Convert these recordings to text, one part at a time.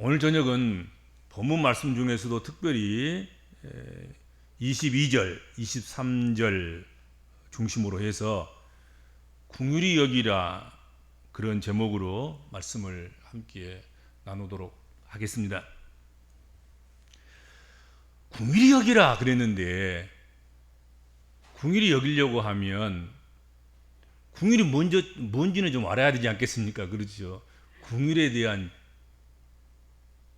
오늘 저녁은 본문 말씀 중에서도 특별히 22절, 23절 중심으로 해서 긍휼히 여기라 그런 제목으로 말씀을 함께 나누도록 하겠습니다. 긍휼히 여기라 그랬는데 긍휼히 여기려고 하면 긍휼이 뭔지는 좀 알아야 되지 않겠습니까? 그렇죠. 긍휼에 대한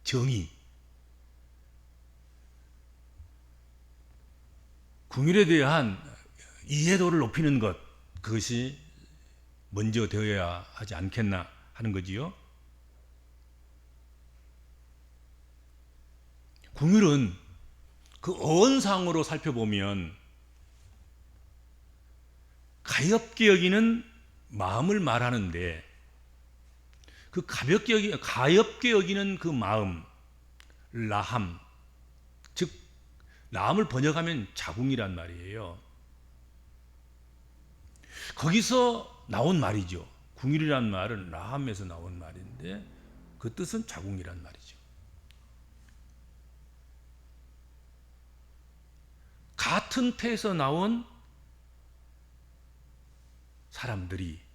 정의, 긍휼에 대한 이해도를 높이는 것, 그것이 먼저 되어야 하지 않겠나 하는 거지요. 긍휼은 그 어원상으로 살펴보면 가엽게 여기는 마음을 말하는데, 그 가엽게 여기는 그 마음, 라함, 즉 라함을 번역하면 자궁이란 말이에요. 거기서 나온 말이죠. 긍휼이란 말은 라함에서 나온 말인데 그 뜻은 자궁이란 말이죠. 같은 태에서 나온 사람들이,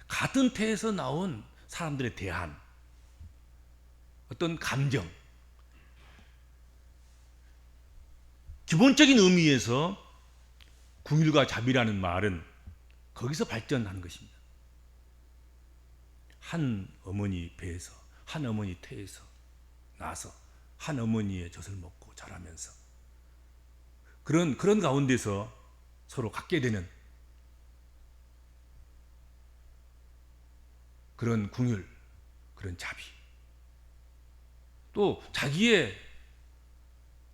같은 태에서 나온 사람들에 대한 어떤 감정, 기본적인 의미에서 긍휼과 자비라는 말은 거기서 발전한 것입니다. 한 어머니 배에서, 한 어머니 태에서 나서 한 어머니의 젖을 먹고 자라면서 그런 가운데서 서로 갖게 되는 그런 긍휼, 그런 자비, 또 자기의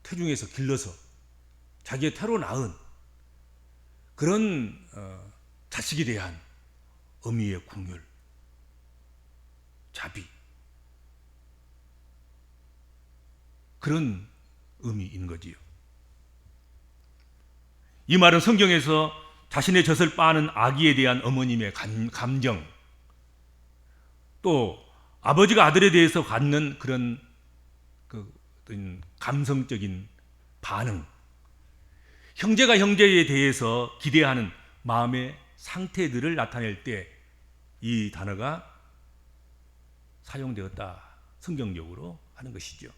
태중에서 길러서 자기의 태로 낳은 그런 자식에 대한 어미의 긍휼, 자비, 그런 의미인 거지요. 이 말은 성경에서 자신의 젖을 빠는 아기에 대한 어머님의 감정, 또 아버지가 아들에 대해서 갖는 그런 감성적인 반응, 형제가 형제에 대해서 기대하는 마음의 상태들을 나타낼 때 이 단어가 사용되었다, 성경적으로 하는 것이죠.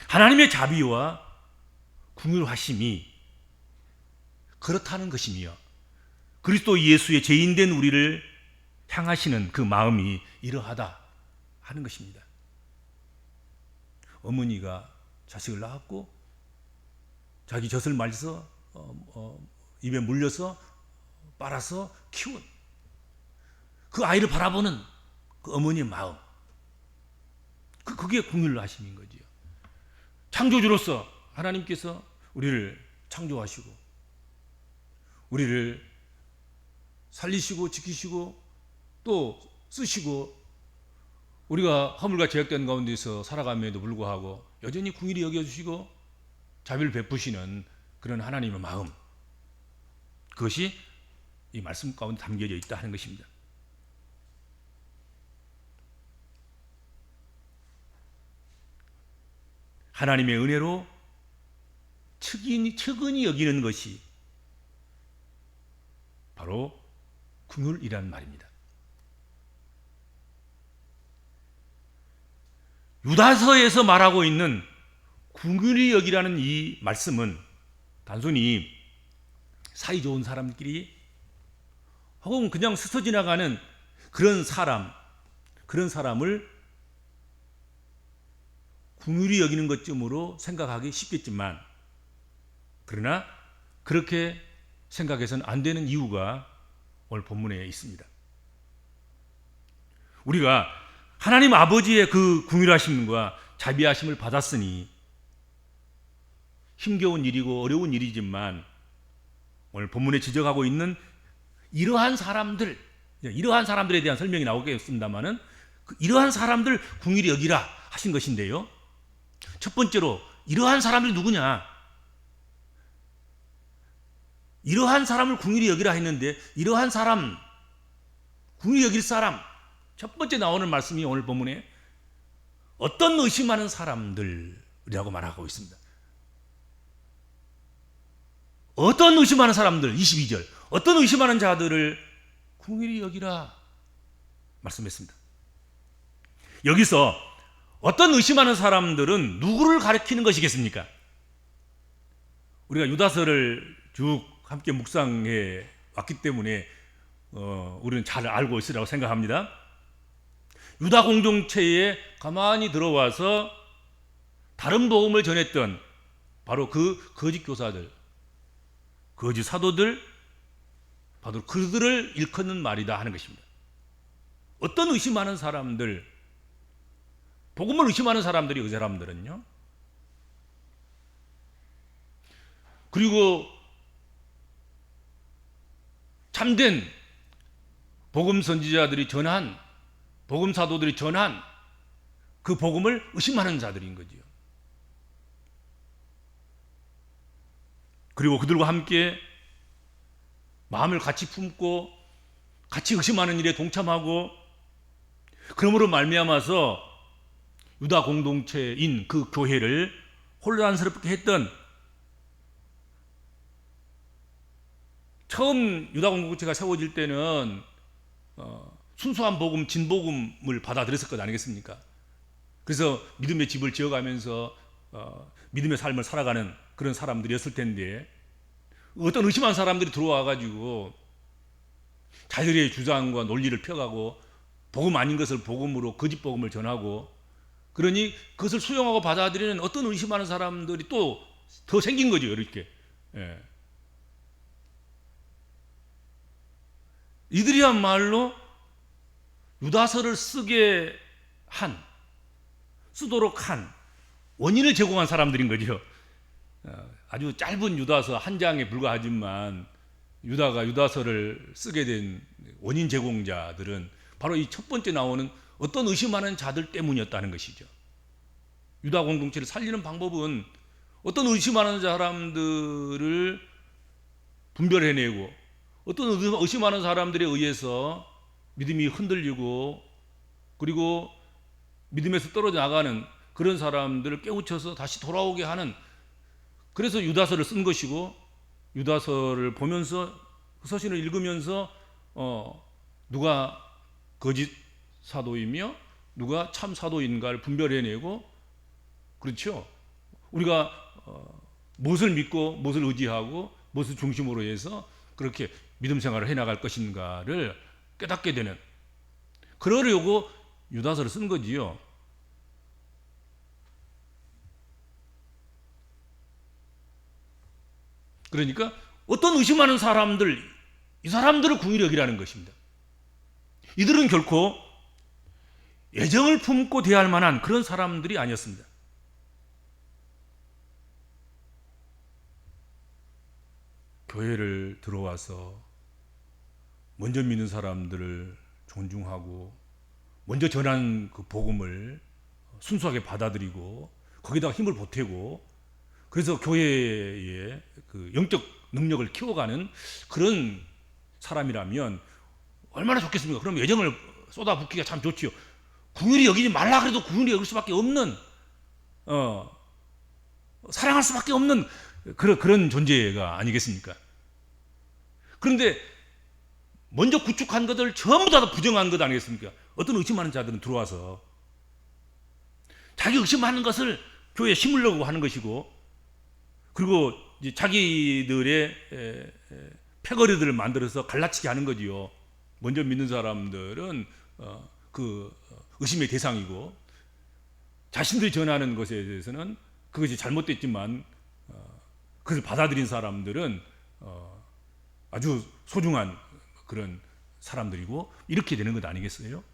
하나님의 자비와 긍휼하심이 그렇다는 것이며, 그리스도 예수의 죄인된 우리를 향하시는 그 마음이 이러하다 하는 것입니다. 어머니가 자식을 낳았고 자기 젖을 말려서 입에 물려서 빨아서 키운 그 아이를 바라보는 그 어머니의 마음, 그게 긍휼하심인 거지요. 창조주로서 하나님께서 우리를 창조하시고 우리를 살리시고 지키시고 또 쓰시고 우리가 허물과 죄악된 가운데서 살아감에도 불구하고 여전히 긍휼히 여겨주시고 자비를 베푸시는 그런 하나님의 마음, 그것이 이 말씀 가운데 담겨져 있다 하는 것입니다. 하나님의 은혜로 측은히 여기는 것이 바로 긍휼이라는 말입니다. 유다서에서 말하고 있는 긍휼히 여기라는 이 말씀은 단순히 사이 좋은 사람끼리 혹은 그냥 스쳐 지나가는 그런 사람을 긍휼히 여기는 것쯤으로 생각하기 쉽겠지만, 그러나 그렇게 생각해서는 안 되는 이유가 오늘 본문에 있습니다. 우리가 하나님 아버지의 그 긍휼하심과 자비하심을 받았으니 힘겨운 일이고 어려운 일이지만, 오늘 본문에 지적하고 있는 이러한 사람들에 대한 설명이 나오겠습니다마는 이러한 사람들 긍휼히 여기라 하신 것인데요. 첫 번째로 이러한 사람들이 누구냐? 이러한 사람을 긍휼히 여기라 했는데 이러한 사람 궁일이 여길 사람, 첫 번째 나오는 말씀이 오늘 본문에 어떤 의심하는 사람들이라고 말하고 있습니다. 어떤 의심하는 사람들, 22절, 어떤 의심하는 자들을 궁일이 여기라 말씀했습니다. 여기서 어떤 의심하는 사람들은 누구를 가리키는 것이겠습니까? 우리가 유다서를 쭉 함께 묵상해 왔기 때문에 우리는 잘 알고 있으리라고 생각합니다. 유다 공동체에 가만히 들어와서 다른 복음을 전했던 바로 그 거짓 교사들, 거짓 사도들, 바로 그들을 일컫는 말이다 하는 것입니다. 어떤 의심하는 사람들, 복음을 의심하는 사람들이 그 사람들은요. 그리고 참된 복음 선지자들이 전한, 복음 사도들이 전한 그 복음을 의심하는 자들인 거지요. 그리고 그들과 함께 마음을 같이 품고 같이 의심하는 일에 동참하고, 그러므로 말미암아서 유다 공동체인 그 교회를 혼란스럽게 했던, 처음 유다 공동체가 세워질 때는 순수한 복음, 진복음을 받아들였을 것 아니겠습니까? 그래서 믿음의 집을 지어가면서 믿음의 삶을 살아가는 그런 사람들이었을 텐데, 어떤 의심한 사람들이 들어와 가지고 자기들의 주장과 논리를 펴가고 복음 아닌 것을 복음으로 거짓 복음을 전하고, 그러니 그것을 수용하고 받아들이는 어떤 의심하는 사람들이 또 더 생긴 거죠. 이렇게. 예. 이들이야말로 유다서를 쓰도록 한 원인을 제공한 사람들인 거죠. 아주 짧은 유다서 한 장에 불과하지만 유다가 유다서를 쓰게 된 원인 제공자들은 바로 이 첫 번째 나오는 어떤 의심하는 자들 때문이었다는 것이죠. 유다 공동체를 살리는 방법은 어떤 의심하는 사람들을 분별해내고, 어떤 의심하는 사람들에 의해서 믿음이 흔들리고, 그리고 믿음에서 떨어져 나가는 그런 사람들을 깨우쳐서 다시 돌아오게 하는, 그래서 유다서를 쓴 것이고, 유다서를 보면서 그 서신을 읽으면서 누가 거짓 사도이며 누가 참 사도인가를 분별해내고, 그렇죠. 우리가 무엇을 믿고 무엇을 의지하고 무엇을 중심으로 해서 그렇게 믿음 생활을 해나갈 것인가를 깨닫게 되는, 그러려고 유다서를 쓴 거지요. 그러니까 어떤 의심하는 사람들, 이 사람들을 궁일이 여기라는 것입니다. 이들은 결코 애정을 품고 대할 만한 그런 사람들이 아니었습니다. 교회를 들어와서 먼저 믿는 사람들을 존중하고 먼저 전한 그 복음을 순수하게 받아들이고 거기다가 힘을 보태고, 그래서 교회의 그 영적 능력을 키워가는 그런 사람이라면 얼마나 좋겠습니까? 그럼 애정을 쏟아붓기가 참 좋지요. 궁일이 여기지 말라 그래도 궁일이 여길 수밖에 없는, 사랑할 수밖에 없는 그런 존재가 아니겠습니까? 그런데 먼저 구축한 것을 전부 다 부정한 것 아니겠습니까? 어떤 의심하는 자들은 들어와서 자기 의심하는 것을 교회에 심으려고 하는 것이고, 그리고 이제 자기들의 패거리들을 만들어서 갈라치게 하는 거지요. 먼저 믿는 사람들은 그 의심의 대상이고, 자신들이 전하는 것에 대해서는 그것이 잘못됐지만 그것을 받아들인 사람들은 아주 소중한 그런 사람들이고, 이렇게 되는 것 아니겠어요?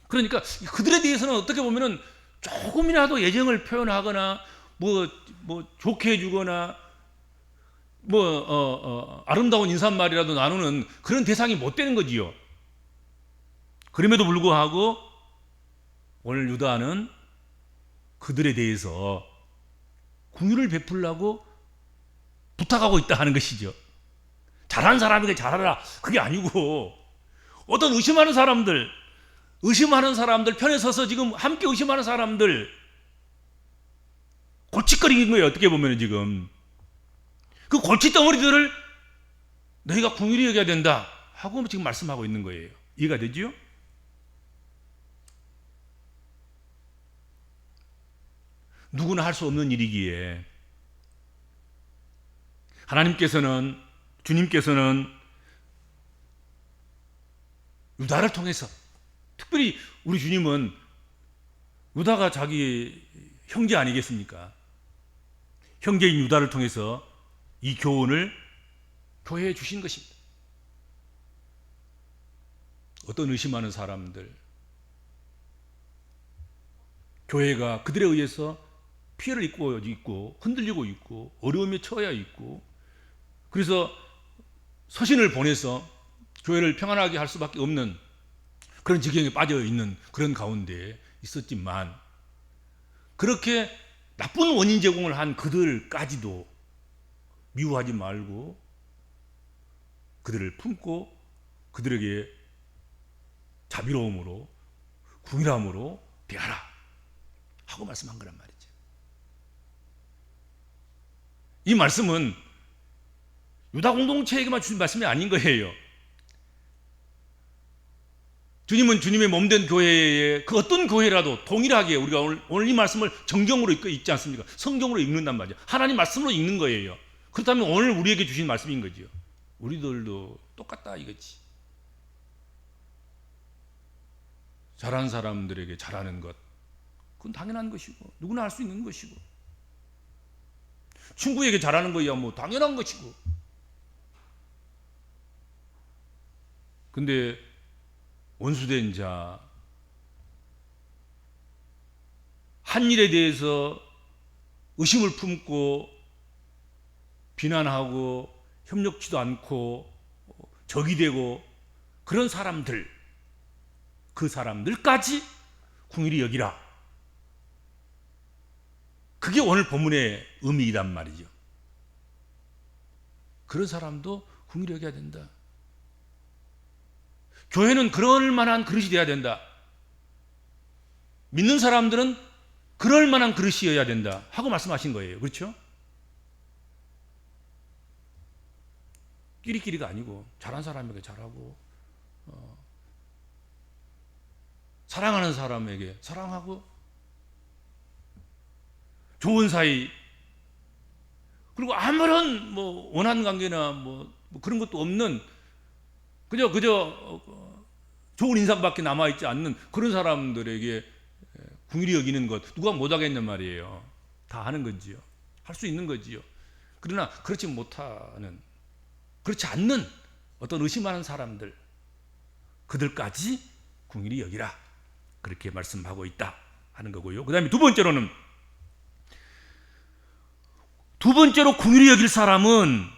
그러니까 그들에 대해서는 어떻게 보면은 조금이라도 애정을 표현하거나 뭐 좋게 해주거나 아름다운 인사말이라도 나누는 그런 대상이 못 되는 거지요. 그럼에도 불구하고 오늘 유다는 그들에 대해서 긍휼을 베풀라고 부탁하고 있다 하는 것이죠. 잘하는 사람에게 잘하라, 그게 아니고 어떤 의심하는 사람들 편에 서서 지금 함께 의심하는 사람들 골칫거리인 거예요. 어떻게 보면 지금 그 골칫덩어리들을 너희가 긍휼히 여겨야 된다 하고 지금 말씀하고 있는 거예요. 이해가 되지요? 누구나 할 수 없는 일이기에 주님께서는 유다를 통해서, 특별히 우리 주님은 유다가 자기 형제 아니겠습니까? 형제인 유다를 통해서 이 교훈을 교회에 주신 것입니다. 어떤 의심하는 사람들, 교회가 그들에 의해서 피해를 입고 있고 흔들리고 있고 어려움에 처해 있고, 그래서 서신을 보내서 교회를 평안하게 할 수밖에 없는 그런 지경에 빠져 있는 그런 가운데 있었지만, 그렇게 나쁜 원인 제공을 한 그들까지도 미워하지 말고 그들을 품고 그들에게 자비로움으로 긍휼함으로 대하라 하고 말씀한 거란 말이죠. 이 말씀은 유다 공동체에게만 주신 말씀이 아닌 거예요. 주님은 주님의 몸된 교회에 그 어떤 교회라도 동일하게 우리가 오늘 이 말씀을 정경으로 읽지 않습니까? 성경으로 읽는단 말이죠. 하나님 말씀으로 읽는 거예요. 그렇다면 오늘 우리에게 주신 말씀인 거죠. 우리들도 똑같다 이거지. 잘하는 사람들에게 잘하는 것, 그건 당연한 것이고 누구나 할 수 있는 것이고, 친구에게 잘하는 거야 뭐 당연한 것이고. 근데 원수된 자, 한 일에 대해서 의심을 품고 비난하고 협력치도 않고 적이 되고 그런 사람들, 그 사람들까지 긍휼히 여기라. 그게 오늘 본문의 의미이란 말이죠. 그런 사람도 긍휼히 여겨야 된다. 교회는 그럴 만한 그릇이 되어야 된다. 믿는 사람들은 그럴 만한 그릇이어야 된다 하고 말씀하신 거예요. 그렇죠? 끼리끼리가 아니고 잘한 사람에게 잘하고, 사랑하는 사람에게 사랑하고, 좋은 사이, 그리고 아무런 뭐 원한 관계나 뭐 그런 것도 없는 그저 좋은 인상밖에 남아있지 않는 그런 사람들에게 긍휼히 여기는 것, 누가 못하겠냔 말이에요. 다 하는 거지요. 할 수 있는 거지요. 그러나 그렇지 못하는, 그렇지 않는 어떤 의심하는 사람들, 그들까지 긍휼히 여기라, 그렇게 말씀하고 있다 하는 거고요. 그 다음에 두 번째로 긍휼히 여길 사람은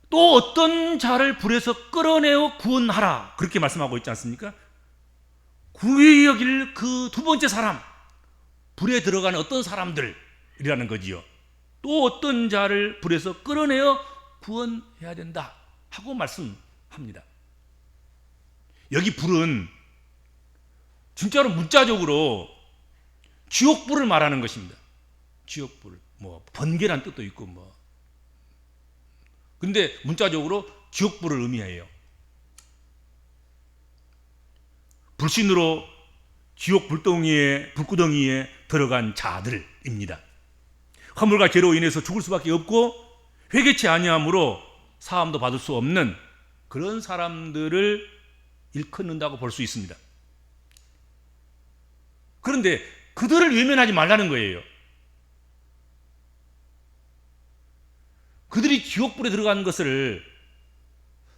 또 어떤 자를 불에서 끌어내어 구원하라, 그렇게 말씀하고 있지 않습니까? 긍휼히 여길 그 두 번째 사람, 불에 들어가는 어떤 사람들이라는 거지요. 또 어떤 자를 불에서 끌어내어 구원해야 된다 하고 말씀합니다. 여기 불은 진짜로 문자적으로 지옥불을 말하는 것입니다. 지옥불, 뭐 번개란 뜻도 있고 뭐. 근데 문자적으로 지옥불을 의미해요. 불신으로 지옥 불구덩이에 들어간 자들입니다. 허물과 죄로 인해서 죽을 수밖에 없고 회개치 아니함으로 사함도 받을 수 없는 그런 사람들을 일컫는다고 볼 수 있습니다. 그런데 그들을 외면하지 말라는 거예요. 그들이 지옥불에 들어간 것을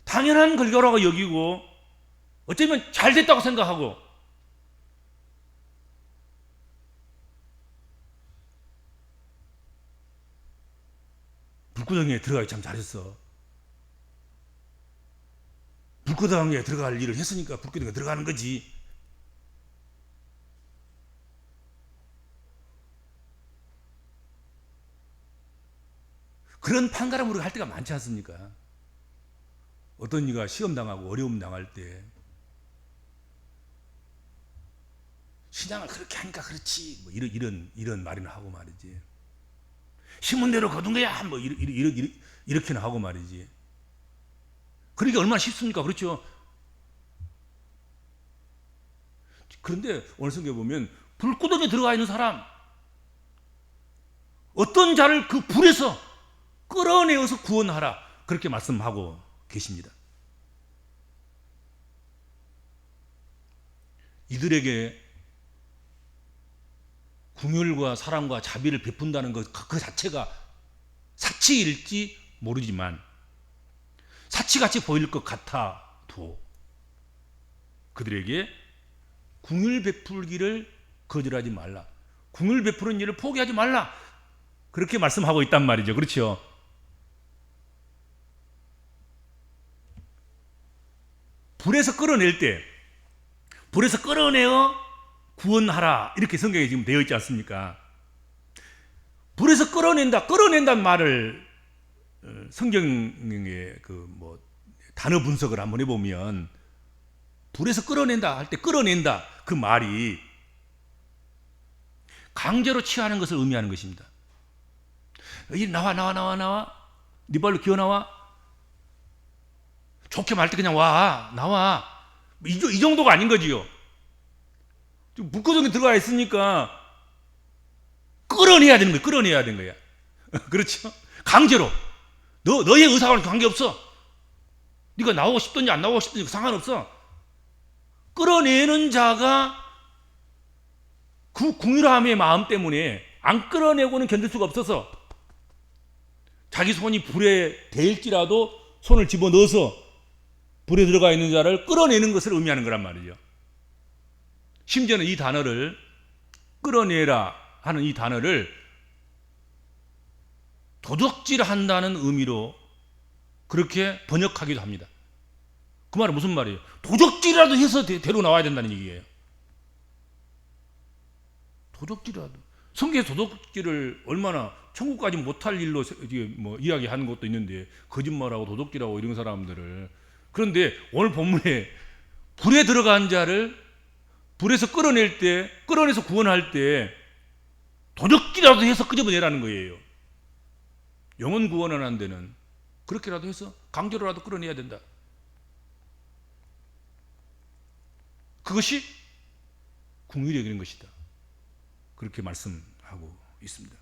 당연한 결과라고 여기고 어쩌면 잘 됐다고 생각하고, 불구덩이에 들어가기 참 잘했어. 불구덩이에 들어갈 일을 했으니까 불구덩이에 들어가는 거지. 그런 판가름 우리가 할 때가 많지 않습니까? 어떤 이가 시험 당하고 어려움 당할 때 신앙을 그렇게 하니까 그렇지 뭐 이런 말이나 하고 말이지. 신문대로 거둔 거야 뭐 이렇게는 하고 말이지. 그러니까 얼마나 쉽습니까? 그렇죠? 그런데 오늘 성경에 보면 불구덩이에 들어가 있는 사람, 어떤 자를 그 불에서 끌어내어서 구원하라, 그렇게 말씀하고 계십니다. 이들에게 긍휼과 사랑과 자비를 베푼다는 것 그 자체가 사치일지 모르지만 사치같이 보일 것 같아도 그들에게 긍휼 베풀기를 거절하지 말라, 긍휼 베푸는 일을 포기하지 말라, 그렇게 말씀하고 있단 말이죠. 그렇죠? 불에서 끌어내어 구원하라, 이렇게 성경에 지금 되어 있지 않습니까? 불에서 끌어낸다는 말을 성경의 단어 분석을 한번 해보면, 불에서 끌어낸다 할 때 끌어낸다 그 말이 강제로 취하는 것을 의미하는 것입니다. 나와 네 발로 기어 나와, 좋게 말 때 그냥 와 나와, 이 정도가 아닌 거지요. 불구덩이에 들어가 있으니까 끌어내야 되는 거야. 그렇죠? 강제로. 너의 의사와는 관계없어. 네가 나오고 싶든지 안 나오고 싶든지 상관없어. 끌어내는 자가 그 긍휼함의 마음 때문에 안 끌어내고는 견딜 수가 없어서 자기 손이 불에 댈지라도 손을 집어넣어서 불에 들어가 있는 자를 끌어내는 것을 의미하는 거란 말이죠. 심지어는 이 단어를, 끌어내라 하는 이 단어를 도적질한다는 의미로 그렇게 번역하기도 합니다. 그 말은 무슨 말이에요? 도적질이라도 해서 데리고 나와야 된다는 얘기예요. 도적질이라도. 성경에 도적질을 얼마나 천국까지 못할 일로 이야기하는 것도 있는데, 거짓말하고 도적질하고 이런 사람들을. 그런데 오늘 본문에 불에 들어간 자를 불에서 끌어내서 구원할 때 도적질이라도 해서 끄집어내라는 거예요. 영혼 구원하는 데는 그렇게라도 해서 강제로라도 끌어내야 된다. 그것이 긍휼히 여기는 것이다, 그렇게 말씀하고 있습니다.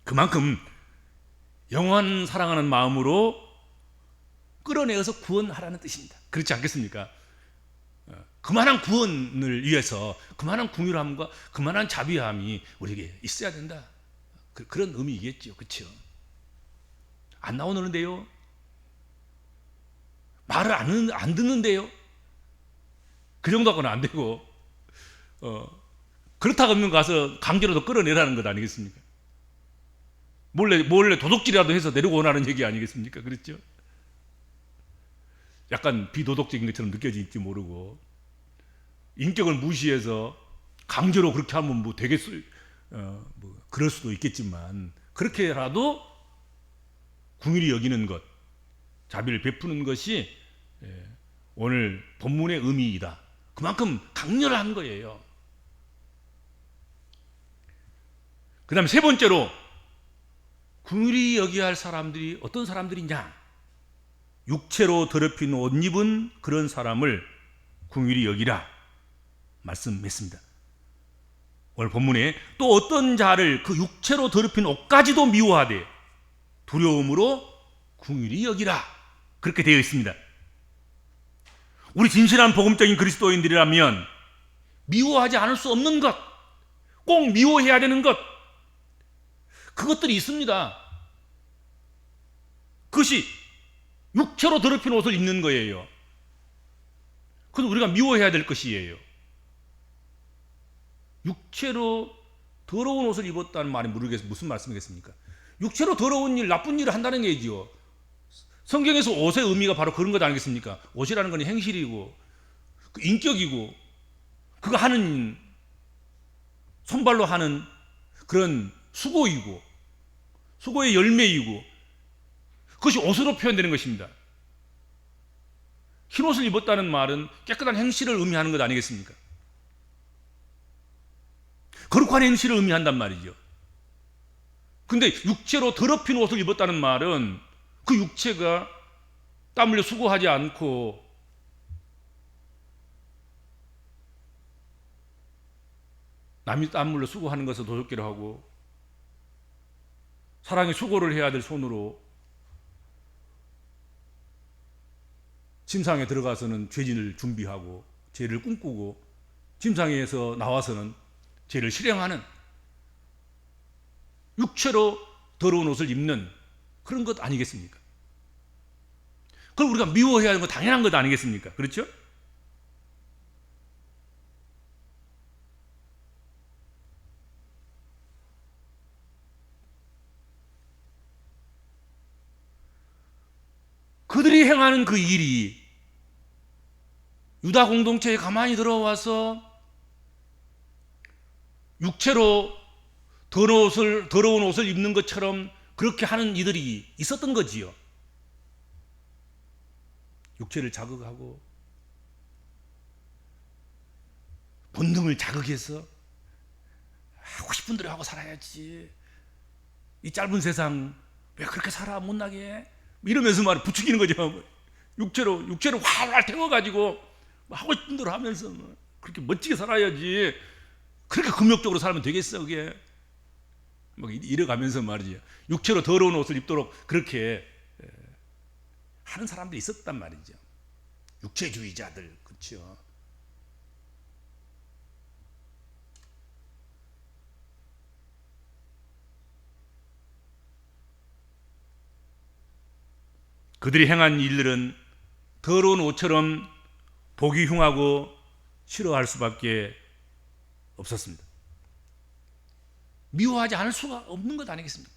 그만큼 영원 사랑하는 마음으로 끌어내어서 구원하라는 뜻입니다. 그렇지 않겠습니까? 그만한 구원을 위해서 그만한 긍휼함과 그만한 자비함이 우리에게 있어야 된다, 그런 의미이겠죠. 그렇죠? 안 나오는데요, 말을 안 듣는데요, 그 정도하고는 안 되고, 그렇다고 하면 가서 강제로 끌어내라는 것 아니겠습니까? 몰래 도둑질이라도 해서 내려고 오라는 얘기 아니겠습니까? 그렇죠? 약간 비도덕적인 것처럼 느껴질지 모르고, 인격을 무시해서 강제로 그렇게 하면 그럴 수도 있겠지만, 그렇게라도 긍휼히 여기는 것, 자비를 베푸는 것이 오늘 본문의 의미이다. 그만큼 강렬한 거예요. 그 다음에 세 번째로, 긍휼히 여겨야 할 사람들이 어떤 사람들이냐? 육체로 더럽힌 옷 입은 그런 사람을 긍휼히 여기라 말씀했습니다. 오늘 본문에 또 어떤 자를 그 육체로 더럽힌 옷까지도 미워하되 두려움으로 긍휼히 여기라, 그렇게 되어 있습니다. 우리 진실한 복음적인 그리스도인들이라면 미워하지 않을 수 없는 것, 꼭 미워해야 되는 것, 그것들이 있습니다. 그것이 육체로 더럽힌 옷을 입는 거예요. 그건 우리가 미워해야 될 것이에요. 육체로 더러운 옷을 입었다는 말이 무슨 말씀이겠습니까? 육체로 더러운 일, 나쁜 일을 한다는 얘기죠. 성경에서 옷의 의미가 바로 그런 것 아니겠습니까? 옷이라는 건 행실이고 인격이고, 그거 하는, 손발로 하는 그런 수고이고, 수고의 열매이고 그것이 옷으로 표현되는 것입니다. 흰옷을 입었다는 말은 깨끗한 행실을 의미하는 것 아니겠습니까? 거룩한 행실을 의미한단 말이죠. 근데 육체로 더럽힌 옷을 입었다는 말은 그 육체가 땀 흘려 수고하지 않고 남이 땀 흘려 수고하는 것을 도적기로 하고 사랑의 수고를 해야 될 손으로 침상에 들어가서는 죄진을 준비하고 죄를 꿈꾸고 침상에서 나와서는 죄를 실행하는 육체로 더러운 옷을 입는 그런 것 아니겠습니까? 그걸 우리가 미워해야 하는 거 당연한 것 아니겠습니까? 그렇죠? 그들이 행하는 그 일이 유다 공동체에 가만히 들어와서 육체로 더러운 옷을 입는 것처럼 그렇게 하는 이들이 있었던 거지요. 육체를 자극하고 본능을 자극해서 하고 싶은 대로 하고 살아야지. 이 짧은 세상 왜 그렇게 살아 못나게 이러면서 말 부추기는 거죠. 육체로 활활 태워가지고 하고 싶은 대로 하면서 그렇게 멋지게 살아야지. 그렇게 금욕적으로 살면 되겠어 그게. 막 이래가면서 말이죠. 육체로 더러운 옷을 입도록 그렇게 하는 사람들이 있었단 말이죠. 육체주의자들, 그렇죠. 그들이 행한 일들은 더러운 옷처럼 보기 흉하고 싫어할 수밖에 없었습니다. 미워하지 않을 수가 없는 것 아니겠습니까?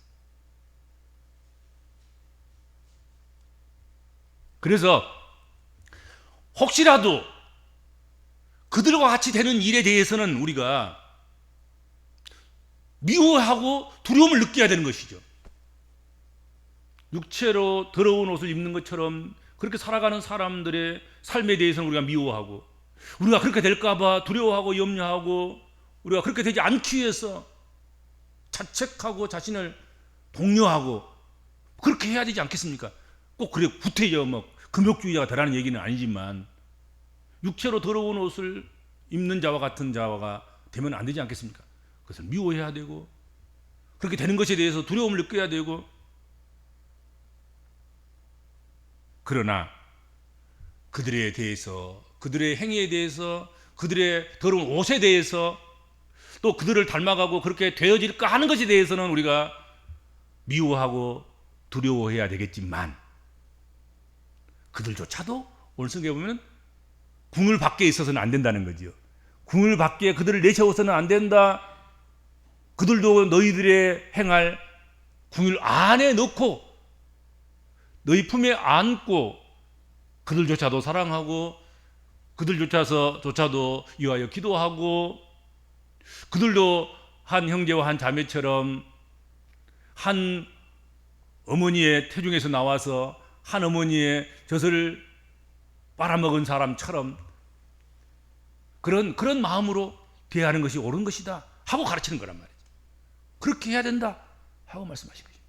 그래서 혹시라도 그들과 같이 되는 일에 대해서는 우리가 미워하고 두려움을 느껴야 되는 것이죠. 육체로 더러운 옷을 입는 것처럼 그렇게 살아가는 사람들의 삶에 대해서는 우리가 미워하고 우리가 그렇게 될까 봐 두려워하고 염려하고 우리가 그렇게 되지 않기 위해서 자책하고 자신을 독려하고 그렇게 해야 되지 않겠습니까? 꼭 그래 구태여 뭐 금욕주의자가 되라는 얘기는 아니지만 육체로 더러운 옷을 입는 자와 같은 자가 되면 안 되지 않겠습니까? 그것을 미워해야 되고 그렇게 되는 것에 대해서 두려움을 느껴야 되고 그러나 그들에 대해서 그들의 행위에 대해서 그들의 더러운 옷에 대해서 또 그들을 닮아가고 그렇게 되어질까 하는 것에 대해서는 우리가 미워하고 두려워해야 되겠지만 그들조차도 오늘 성경에 보면 궁을 밖에 있어서는 안 된다는 거죠. 궁을 밖에 그들을 내세워서는 안 된다. 그들도 너희들의 행할 궁을 안에 넣고 너희 품에 안고 그들조차도 사랑하고 그들조차도 위하여 기도하고 그들도 한 형제와 한 자매처럼 한 어머니의 태중에서 나와서 한 어머니의 젖을 빨아먹은 사람처럼 그런 마음으로 대하는 것이 옳은 것이다 하고 가르치는 거란 말이죠. 그렇게 해야 된다 하고 말씀하신 거죠.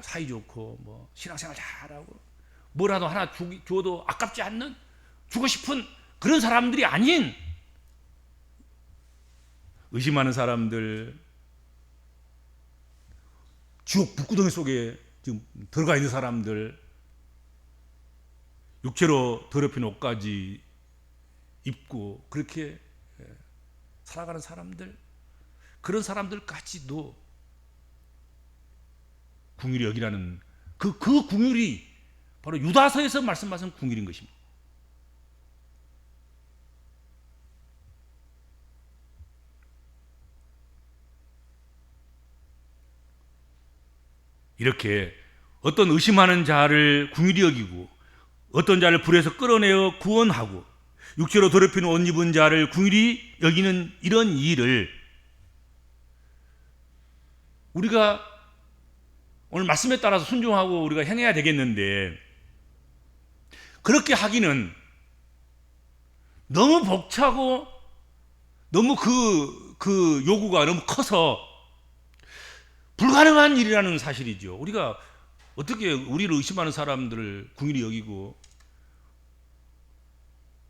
사이좋고 뭐 신앙생활 잘하고 뭐라도 하나 주어도 아깝지 않는 주고 싶은 그런 사람들이 아닌 의심하는 사람들, 지옥 불구덩이 속에 지금 들어가 있는 사람들, 육체로 더럽힌 옷까지 입고 그렇게 살아가는 사람들, 그런 사람들까지도 궁휼히 여기라는 그 궁휼이 바로 유다서에서 말씀하신 궁휼인 것입니다. 이렇게 어떤 의심하는 자를 궁휼히 여기고 어떤 자를 불에서 끌어내어 구원하고 육체로 더럽힌 옷 입은 자를 궁휼히 여기는 이런 일을 우리가 오늘 말씀에 따라서 순종하고 우리가 행해야 되겠는데, 그렇게 하기는 너무 벅차고 너무 그 요구가 너무 커서 불가능한 일이라는 사실이죠. 우리가 어떻게 우리를 의심하는 사람들을 긍휼히 여기고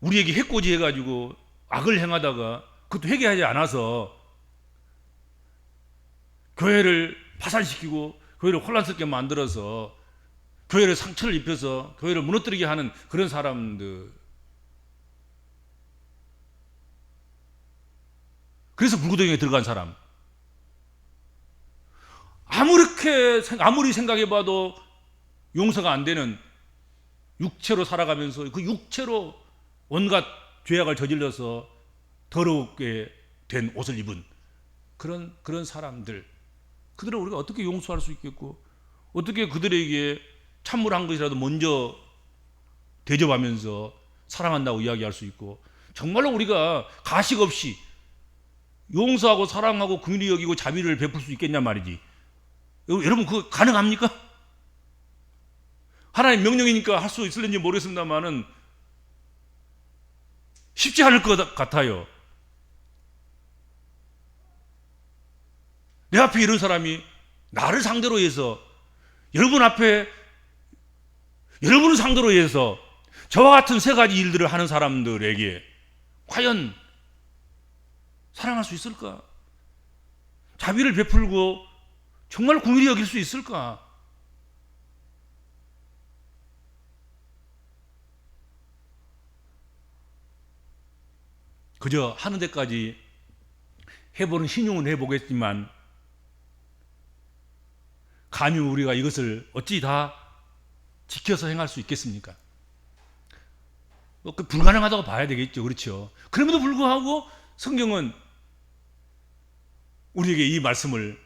우리에게 해코지 해가지고 악을 행하다가 그것도 회개하지 않아서 교회를 파산시키고 교회를 혼란스럽게 만들어서 교회를 상처를 입혀서 교회를 무너뜨리게 하는 그런 사람들, 그래서 불구덩이에 들어간 사람, 아무리 생각해봐도 용서가 안 되는 육체로 살아가면서 그 육체로 온갖 죄악을 저질러서 더럽게 된 옷을 입은 그런 사람들, 그들을 우리가 어떻게 용서할 수 있겠고, 어떻게 그들에게 찬물 한 것이라도 먼저 대접하면서 사랑한다고 이야기할 수 있고, 정말로 우리가 가식 없이 용서하고 사랑하고 긍휼히 여기고 자비를 베풀 수 있겠냐 말이지. 여러분, 그거 가능합니까? 하나님 명령이니까 할 수 있을는지 모르겠습니다만은 쉽지 않을 것 같아요. 내 앞에 이런 사람이 나를 상대로 해서, 여러분을 상대로 해서 저와 같은 세 가지 일들을 하는 사람들에게 과연 사랑할 수 있을까? 자비를 베풀고 정말 긍휼히 여길 수 있을까? 그저 하는 데까지 해보는 신용은 해보겠지만, 감히 우리가 이것을 어찌 다 지켜서 행할 수 있겠습니까? 불가능하다고 봐야 되겠죠. 그렇죠? 그럼에도 불구하고 성경은 우리에게 이 말씀을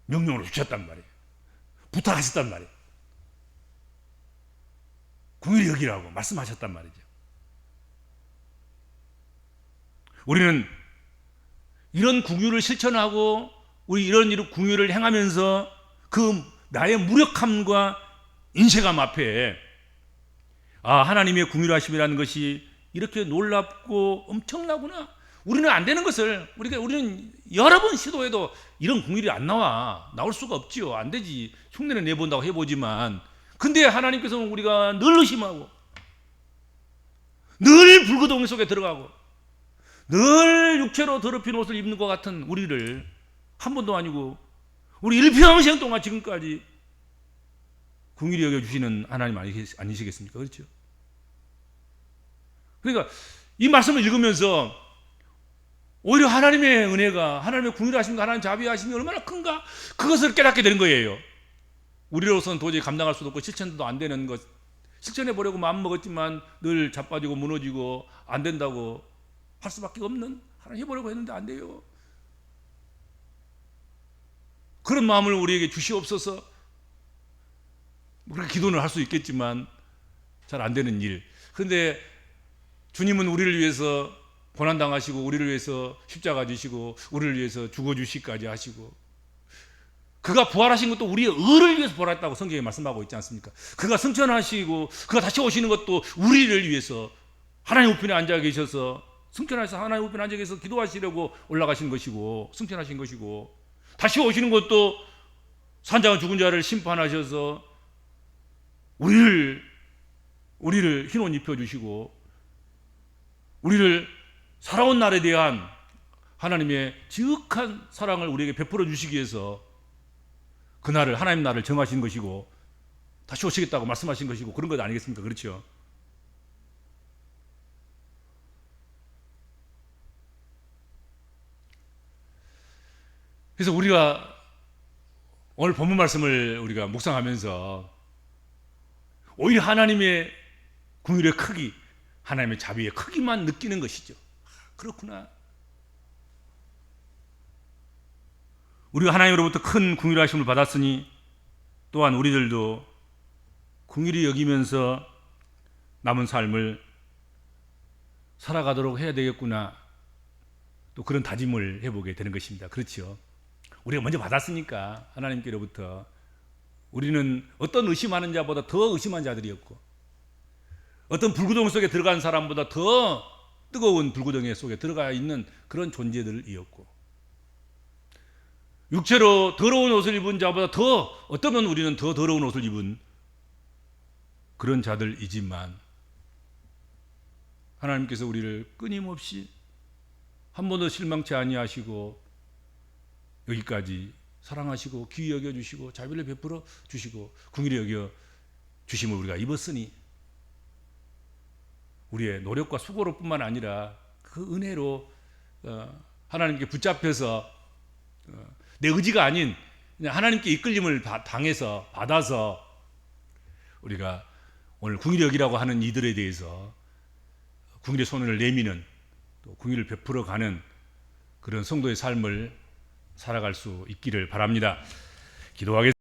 명령으로 주셨단 말이에요. 부탁하셨단 말이에요. 긍휼히 여기라고 말씀하셨단 말이죠. 우리는 이런 긍휼을 실천하고 우리 이런 긍휼을 행하면서 그 나의 무력함과 인색함 앞에, 하나님의 긍휼하심이라는 것이 이렇게 놀랍고 엄청나구나. 우리는 안 되는 것을 우리는 여러 번 시도해도 이런 긍휼이 안 나올 수가 없지요. 안 되지. 흉내는 내본다고 해보지만, 근데 하나님께서는 우리가 늘 의심하고 늘 불구덩이 속에 들어가고 늘 육체로 더럽힌 옷을 입는 것 같은 우리를 한 번도 아니고 우리 일평생 동안 지금까지 긍휼히 여겨주시는 하나님 아니시겠습니까? 그렇죠? 그러니까 이 말씀을 읽으면서 오히려 하나님의 은혜가, 하나님의 긍휼하심과 하나님의 자비하심이 얼마나 큰가, 그것을 깨닫게 되는 거예요. 우리로서는 도저히 감당할 수도 없고 실천도 안 되는 것, 실천해 보려고 마음먹었지만 늘 자빠지고 무너지고 안 된다고 할 수밖에 없는, 하나님 해보려고 했는데 안 돼요. 그런 마음을 우리에게 주시옵소서. 그렇게 기도는 할 수 있겠지만 잘 안 되는 일. 그런데 주님은 우리를 위해서 고난당하시고 우리를 위해서 십자가 지시고 우리를 위해서 죽어주시기까지 하시고, 그가 부활하신 것도 우리의 의를 위해서 부활했다고 성경에 말씀하고 있지 않습니까? 그가 승천하시고 그가 다시 오시는 것도 우리를 위해서 하나님 우편에 앉아 계셔서, 승천하셔서 하나님 우편에 앉아 계셔서 기도하시려고 올라가신 것이고 승천하신 것이고, 다시 오시는 것도 산자와 죽은 자를 심판하셔서 우리를 흰 옷 입혀주시고 우리를 살아온 날에 대한 하나님의 지극한 사랑을 우리에게 베풀어 주시기 위해서 그날을, 하나님 날을 정하신 것이고 다시 오시겠다고 말씀하신 것이고 그런 것 아니겠습니까? 그렇죠? 그래서 우리가 오늘 본문 말씀을 우리가 묵상하면서 오히려 하나님의 긍휼의 크기, 하나님의 자비의 크기만 느끼는 것이죠. 그렇구나. 우리가 하나님으로부터 큰 긍휼하심을 받았으니 또한 우리들도 긍휼히 여기면서 남은 삶을 살아가도록 해야 되겠구나. 또 그런 다짐을 해보게 되는 것입니다. 그렇죠? 우리가 먼저 받았으니까 하나님께로부터 우리는 어떤 의심하는 자보다 더 의심한 자들이었고 어떤 불구덩이 속에 들어간 사람보다 더 뜨거운 불구덩이 속에 들어가 있는 그런 존재들이었고 육체로 더러운 옷을 입은 자보다 더 어쩌면 우리는 더 더러운 옷을 입은 그런 자들이지만 하나님께서 우리를 끊임없이 한 번도 실망치 아니하시고 여기까지 사랑하시고 귀히 여겨 주시고 자비를 베풀어 주시고 긍휼히 여겨 주심을 우리가 입었으니 우리의 노력과 수고로뿐만 아니라 그 은혜로 하나님께 붙잡혀서 내 의지가 아닌 그냥 하나님께 이끌림을 당해서 받아서 우리가 오늘 긍휼히 여기라고 하는 이들에 대해서 긍휼의 손을 내미는 또 긍휼을 베풀어 가는 그런 성도의 삶을 살아갈 수 있기를 바랍니다. 기도하겠습니다.